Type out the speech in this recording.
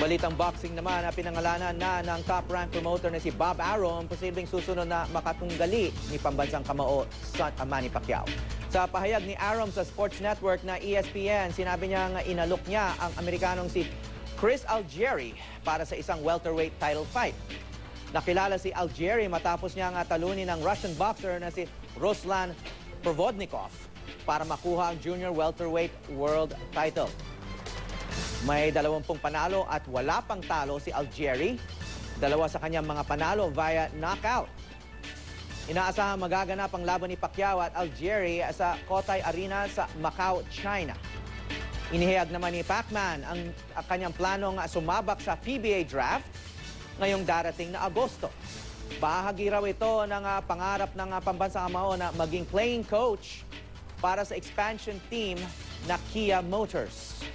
Balitang boxing naman, pinangalanan na ng top-rank promoter na si Bob Arum, posibleng susunod na makatunggali ni pambansang kamao Manny Pacquiao. Sa pahayag ni Arum sa sports network na ESPN, sinabi niya nga inalok niya ang Amerikanong si Chris Algieri para sa isang welterweight title fight. Nakilala si Algieri matapos niya nga talunin ng Russian boxer na si Ruslan Provodnikov para makuha ang junior welterweight world title. May 20 panalo at wala pang talo si Algieri. 2 sa kanyang mga panalo via knockout. Inaasahang magaganap ang laban ni Pacquiao at Algieri sa Cotai Arena sa Macau, China. Inihayag naman ni Pacman ang kanyang planong sumabak sa PBA draft ngayong darating na Agosto. Bahagi raw ito ng pangarap ng pambansang kamao na maging playing coach para sa expansion team na Kia Motors.